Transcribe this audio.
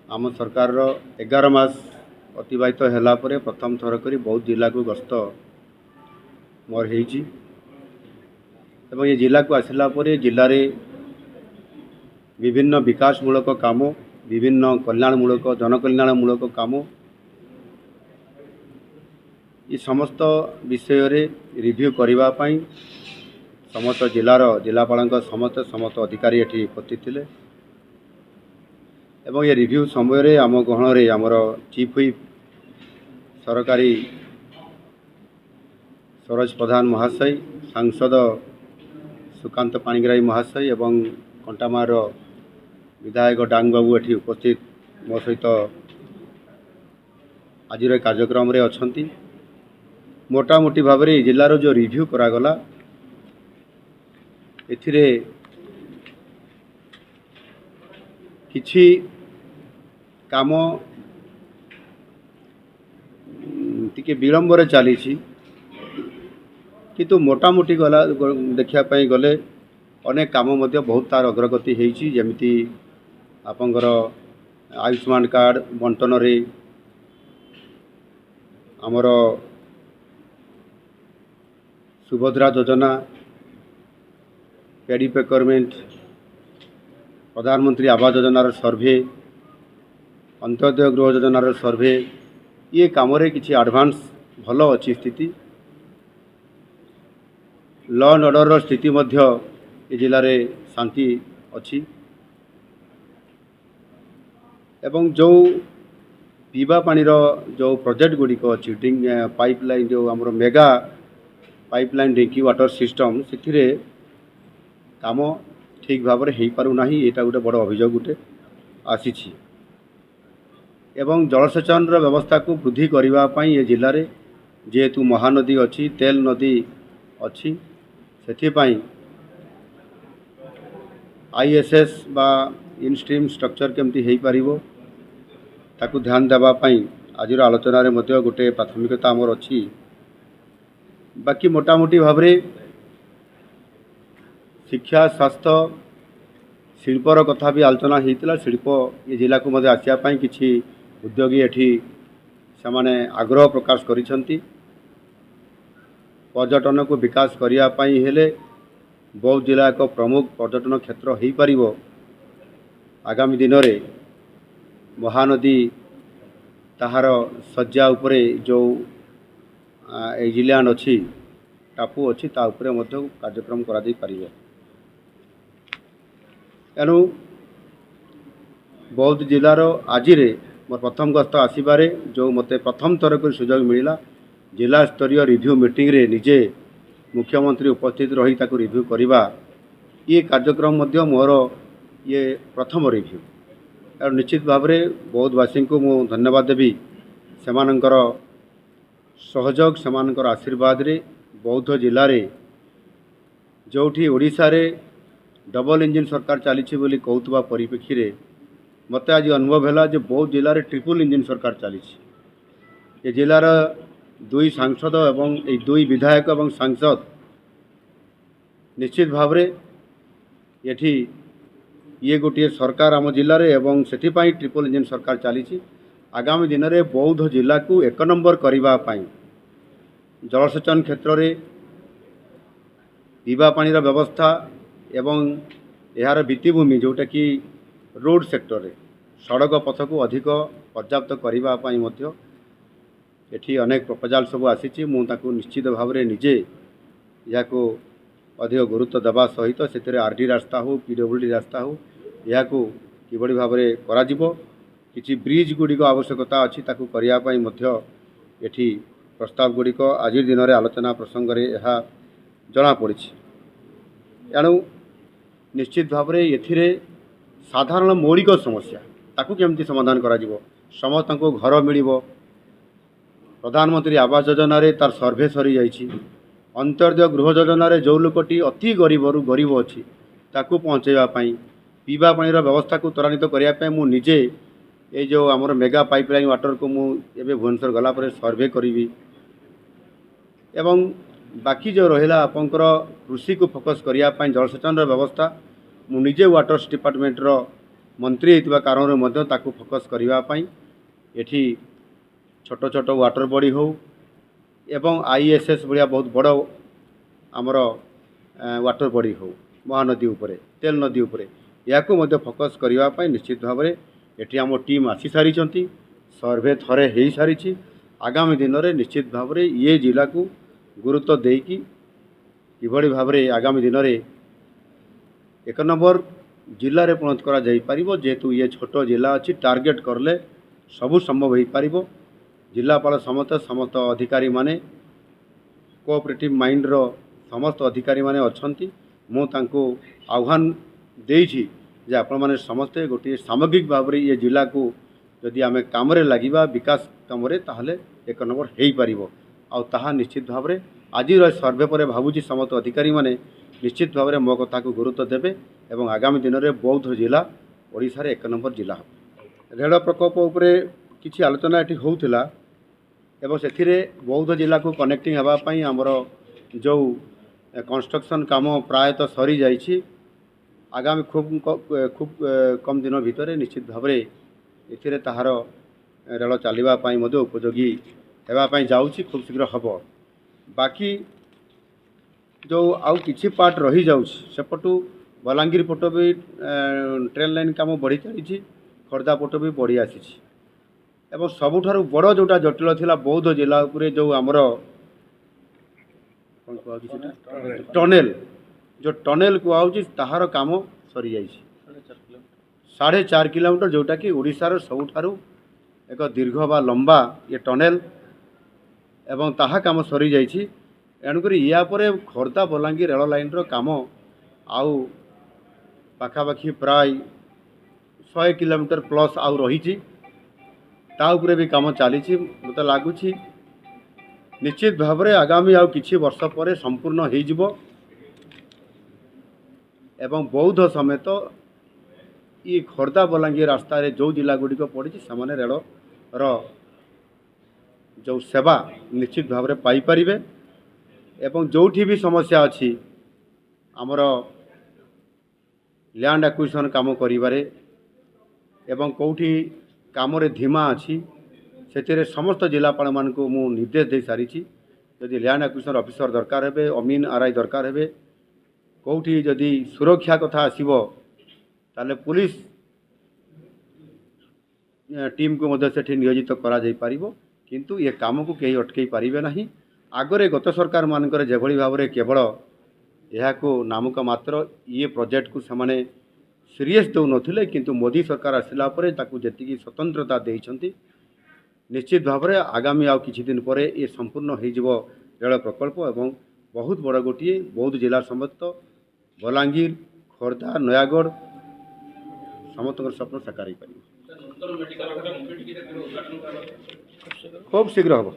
आम सरकार 11 मास अतिबाहित होला परे प्रथम थर करी बौद्ध जिला को गस्त मोर होईची एवं ये जिला को आसिला परे जिले रे विभिन्न विकासमूलक काम विभिन्न कल्याणमूलक जनकल्याणमूलक काम ये समस्त विषय रे रिव्यू करबा पई समस्त जिलार जिलापाल समस्त समस्त अधिकारी एठी उपस्थित थिले एवं ये रिव्यू समय रे आम गहण रे आमर चीफ हुईप सरकारी सरोज प्रधान महाशय सांसद सुकांत पाणिग्राही महाशय एवं कंटामार विधायक डांग बाबू एठी उपस्थित मो सहित आज कार्यक्रम रे अछंती मोटामोटी भाव में जिलार जो रिव्यू करागला एथिरे किछि काम टिके विलंब चली किंतु मोटामोटी गला देखापी गले अनेक काम मध्य बहुत तार अग्रगति होती जमीती आपंकर आयुष्मान कार्ड बंटन रे आमर सुभद्रा योजना पेडी पेकरमेंट प्रधानमंत्री आवास योजनार सर्वे अंत्योदय गृह योजनार सर्वे ये काम रे किछि एडवांस भलो अच्छी स्थिति लॉ एंड ऑर्डर स्थिति मध्य ए जिले में शांति अच्छी एवं जो पीवा पानीर जो प्रोजेक्ट गुड़िक अच्छी पाइपलाइन जो आमर mega pipeline drinking water system से काम ठीक भाव में हो पारना यहाँ गोटे बड़ अभियोग गोटे आसी एवं जलसेचन व्यवस्था को वृद्धि करने ये जिले में जेहेतु महानदी अच्छी तेल नदी अच्छी से आईएसएस बा इन स्ट्रीम स्ट्रक्चर केमती हो पारिबो ताकू ध्यान देवाई आज आलोचन में गोटे प्राथमिकता आमर अच्छी बाकी मोटामोटी भाव में शिक्षा स्वास्थ्य शिल्पर कथा भी आलोचना होता शिल्प ये जिला को मध्य आसापी किसी उद्योगी एठी से माने आग्रह प्रकाश करिसंती पर्यटन को विकास करने हेले बौद्ध जिला एक प्रमुख पर्यटन क्षेत्र हो पारिबो आगामी दिन में महानदी ताहार शज्या उपरे जो जिलान अच्छी टापू अच्छी ता उपरे मध्य कार्यक्रम करा दे पारिबो एनु बौद्ध जिलार आज मोर प्रथम गस्त आसबारे जो मते प्रथम थर को सुजोग मिला जिला स्तरीय रिव्यू मीटिंग रे निजे मुख्यमंत्री उपस्थित रही ताको रिव्यू करवा ये कार्यक्रम मध्य मोर ये प्रथम रिव्यू और निश्चित भाव में बौद्धवासी को मु धन्यवाद देवी सेमानंकर सहयोग सेमानंकर आशीर्वाद रे बौद्ध जिले में जोठी ओडिशा रे डबल इंजिन सरकार चली बोली कहूबा परिप्रेक्षी रे मत आज अनुभव है जो बौद्ध जिले में ट्रिपल इंजिन सरकार चली ये जिलार दुई सांसद एवं दुई विधायक एवं सांसद निश्चित भाव में ये ये गोटे सरकार आम जिले में एवं से ट्रिपल इंजिन सरकार चली आगामी दिन में बौद्ध जिला को एक नंबर करने जलसेचन क्षेत्र में पीवा पानीर व्यवस्था एवं यार भित्तिभूमि जोटा कि रोड सेक्टर रे सड़क पथ को अधिक पर्याप्त करने एठी अनेक प्रपोजाल सब आसी मुझे निश्चित भाव में निजे या अधिक गुरुत्व देवा सहित से आरडी रास्ता हो पीडब्ल्यूडी रास्ता हो या कि भाव में किसी ब्रिज गुड़िक आवश्यकता अच्छी करने एठी प्रस्ताव गुड़िक आज दिन में आलोचना प्रसंग में यह जमापड़ी एणु निश्चित भाव में ये साधारण मौलिक समस्या ताकू केमती समाधान करा समस्त को घर मिल प्रधानमंत्री आवास योजना रे तार सर्वे सरी जाइए अंत्योदय गृह योजना रे जो लोकटी अति गरीब रु गरीब अच्छी ताकू पहुँचाई पीवा पानीर व्यवस्था को त्वरान्वित करने मु निजे ये जो आमर मेगा पाइपलाइन वाटर को मुझे भुवनेश्वर गलापर सर्वे करी एवं बाकी जो रहा आपंकर कृषि को फोकस करने जलसेचन व्यवस्था मु निजे वाटर्स डिपार्टमेंटर ମନ୍ତ୍ରୀ ହେଇଥିବା କାରଣରୁ ମଧ୍ୟ ତାକୁ ଫୋକସ୍ କରିବା ପାଇଁ ଏଠି ଛୋଟ ଛୋଟ ୱାଟର ବଡ଼ି ହେଉ ଏବଂ ISS ଭଳିଆ ବହୁତ ବଡ଼ ଆମର ୱାଟର ବଡ଼ି ହେଉ ମହାନଦୀ ଉପରେ ତେଲ ନଦୀ ଉପରେ ଏହାକୁ ମଧ୍ୟ ଫୋକସ୍ କରିବା ପାଇଁ ନିଶ୍ଚିତ ଭାବରେ ଏଠି ଆମ ଟିମ୍ ଆସିସାରିଛନ୍ତି। ସର୍ଭେ ଥରେ ହୋଇସାରିଛି। ଆଗାମୀ ଦିନରେ ନିଶ୍ଚିତ ଭାବରେ ଏ ଜିଲ୍ଲାକୁ ଗୁରୁତ୍ୱ ଦେଇକି କିଭଳି ଭାବରେ ଆଗାମୀ ଦିନରେ ଏକ ନମ୍ବର ଜିଲ୍ଲାରେ ପରିଣତ କରାଯାଇପାରିବ। ଯେହେତୁ ଇଏ ଛୋଟ ଜିଲ୍ଲା ଅଛି, ଟାର୍ଗେଟ୍ କଲେ ସବୁ ସମ୍ଭବ ହୋଇପାରିବ। ଜିଲ୍ଲାପାଳ ସମସ୍ତ ଅଧିକାରୀମାନେ କୋଅପରେଟିଭ୍ ମାଇଣ୍ଡର ସମସ୍ତ ଅଧିକାରୀମାନେ ଅଛନ୍ତି। ମୁଁ ତାଙ୍କୁ ଆହ୍ୱାନ ଦେଇଛି ଯେ ଆପଣମାନେ ସମସ୍ତେ ଗୋଟିଏ ସାମଗ୍ରିକ ଭାବରେ ଏ ଜିଲ୍ଲାକୁ ଯଦି ଆମେ କାମରେ ଲାଗିବା ବିକାଶ କାମରେ ତାହେଲେ ଏକ ନମ୍ବର ହୋଇପାରିବ। ଆଉ ତାହା ନିଶ୍ଚିତ ଭାବରେ ଆଜିର ସର୍ଭେ ପରେ ଭାବୁଛି ସମସ୍ତ ଅଧିକାରୀମାନେ ନିଶ୍ଚିତ ଭାବରେ ମୋ କଥାକୁ ଗୁରୁତ୍ୱ ଦେବେ ଏବଂ ଆଗାମୀ ଦିନରେ ବୌଦ୍ଧ ଜିଲ୍ଲା ଓଡ଼ିଶାରେ ଏକ ନମ୍ବର ଜିଲ୍ଲା ହେବ। ରେଳ ପ୍ରକଳ୍ପ ଉପରେ କିଛି ଆଲୋଚନା ଏଠି ହେଉଥିଲା ଏବଂ ସେଥିରେ ବୌଦ୍ଧ ଜିଲ୍ଲାକୁ କନେକ୍ଟିଂ ହେବା ପାଇଁ ଆମର ଯେଉଁ କନଷ୍ଟ୍ରକ୍ସନ୍ କାମ ପ୍ରାୟତଃ ସରିଯାଇଛି। ଆଗାମୀ ଖୁବ୍ କମ୍ ଦିନ ଭିତରେ ନିଶ୍ଚିତ ଭାବରେ ଏଥିରେ ତାହାର ରେଳ ଚାଲିବା ପାଇଁ ମଧ୍ୟ ଉପଯୋଗୀ ହେବା ପାଇଁ ଯାଉଛି, ଖୁବ୍ ଶୀଘ୍ର ହେବ। ବାକି ଯେଉଁ ଆଉ କିଛି ପାର୍ଟ ରହିଯାଉଛି ସେପଟୁ ବଲାଙ୍ଗୀର ପଟ ବି ଟ୍ରେନ୍ ଲାଇନ୍ କାମ ବଢ଼ି ଚାଲିଛି, ଖୋର୍ଦ୍ଧା ପଟ ବି ବଢ଼ି ଆସିଛି ଏବଂ ସବୁଠାରୁ ବଡ଼ ଯେଉଁଟା ଜଟିଳ ଥିଲା ବୌଦ୍ଧ ଜିଲ୍ଲା ଉପରେ ଯେଉଁ ଆମର କ'ଣ କୁହାଯାଉଛି ସେଇଟା ଟନେଲ୍, ଯେଉଁ ଟନେଲ୍ କୁହାହେଉଛି ତାହାର କାମ ସରିଯାଇଛି 4.5 କିଲୋମିଟର, ଯେଉଁଟାକି ଓଡ଼ିଶାର ସବୁଠାରୁ ଏକ ଦୀର୍ଘ ବା ଲମ୍ବା ଏ ଟନେଲ୍ ଏବଂ ତାହା କାମ ସରିଯାଇଛି। ଏଣୁକରି ୟା ପରେ ଖୋର୍ଦ୍ଧା ବଲାଙ୍ଗୀର ରେଳ ଲାଇନ୍ର କାମ ଆଉ ପାଖାପାଖି ପ୍ରାୟ 100 କିଲୋମିଟର ପ୍ଲସ୍ ଆଉ ରହିଛି। ତା ଉପରେ ବି କାମ ଚାଲିଛି। ମୋତେ ଲାଗୁଛି ନିଶ୍ଚିତ ଭାବରେ ଆଗାମୀ ଆଉ କିଛି ବର୍ଷ ପରେ ସମ୍ପୂର୍ଣ୍ଣ ହୋଇଯିବ ଏବଂ ବୌଦ୍ଧ ସମେତ ଏ ଖୋର୍ଦ୍ଧା ବଲାଙ୍ଗୀର ରାସ୍ତାରେ ଯେଉଁ ଜିଲ୍ଲାଗୁଡ଼ିକ ପଡ଼ିଛି ସେମାନେ ରେଳର ଯେଉଁ ସେବା ନିଶ୍ଚିତ ଭାବରେ ପାଇପାରିବେ ଏବଂ ଯେଉଁଠି ବି ସମସ୍ୟା ଅଛି ଆମର ଲ୍ୟାଣ୍ଡ ଆକ୍ୱିଜିସନ୍ କାମ କରିବାରେ ଏବଂ କେଉଁଠି କାମରେ ଧିମା ଅଛି ସେଥିରେ ସମସ୍ତ ଜିଲ୍ଲାପାଳମାନଙ୍କୁ ମୁଁ ନିର୍ଦ୍ଦେଶ ଦେଇସାରିଛି। ଯଦି ଲ୍ୟାଣ୍ଡ ଆକ୍ୱିଜିସନ୍ ଅଫିସର ଦରକାର ହେବେ, ଅମିନ RI ଦରକାର ହେବେ, କେଉଁଠି ଯଦି ସୁରକ୍ଷା କଥା ଆସିବ ତାହେଲେ ପୁଲିସ ଟିମ୍କୁ ମଧ୍ୟ ସେଠି ନିୟୋଜିତ କରାଯାଇପାରିବ। କିନ୍ତୁ ଏ କାମକୁ କେହି ଅଟକାଇ ପାରିବେ ନାହିଁ। ଆଗରେ ଗତ ସରକାରମାନଙ୍କର ଯେଭଳି ଭାବରେ କେବଳ ଏହାକୁ ନାମକ ମାତ୍ର ଇଏ ପ୍ରୋଜେକ୍ଟକୁ ସେମାନେ ସିରିୟସ୍ ଦେଉନଥିଲେ, କିନ୍ତୁ ମୋଦି ସରକାର ଆସିଲା ପରେ ତାକୁ ଯେତିକି ସ୍ୱତନ୍ତ୍ରତା ଦେଇଛନ୍ତି ନିଶ୍ଚିତ ଭାବରେ ଆଗାମୀ ଆଉ କିଛି ଦିନ ପରେ ଏ ସମ୍ପୂର୍ଣ୍ଣ ହୋଇଯିବ ରେଳ ପ୍ରକଳ୍ପ ଏବଂ ବହୁତ ବଡ଼ ଗୋଟିଏ ବୌଦ୍ଧ ଜିଲ୍ଲା ସମେତ ବଲାଙ୍ଗୀର, ଖୋର୍ଦ୍ଧା, ନୟାଗଡ଼ ସମସ୍ତଙ୍କର ସ୍ୱପ୍ନ ସାକାର ହୋଇପାରିବ। ଖୁବ୍ ଶୀଘ୍ର ହେବ।